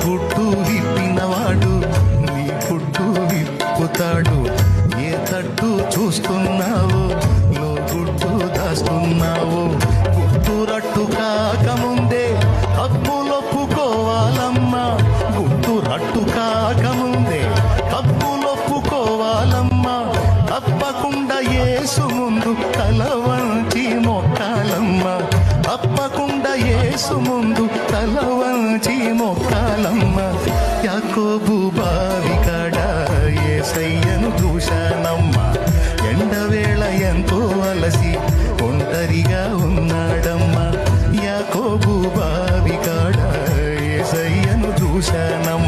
గుట్టు విప్పినవాడు నీ గుట్టు విప్పుతాడు. ఏ తట్టు చూస్తున్నావో లో గుట్టు దాస్తున్నావో. గుట్టు రట్టు కాకముందే కప్పులొప్పుకోవాలమ్మా. గుట్టు రట్టు కాకముందే కప్పులొప్పుకోవాలమ్మా. తప్పకుండా యేసు ముందు తల వంచి మొక్కాలమ్మా. తప్పకుండా యేసు ముందు తల వంచి మొక్కాలమ్మా. యాకోబు బావి కాడ యేసయ్యను చూశానమ్మా. ఎండవేళ ఎంతో అలసి ఒంటరిగా ఉన్నాడమ్మా. యాకోబు బావి కాడ యేసయ్యను చూశానమ్మా.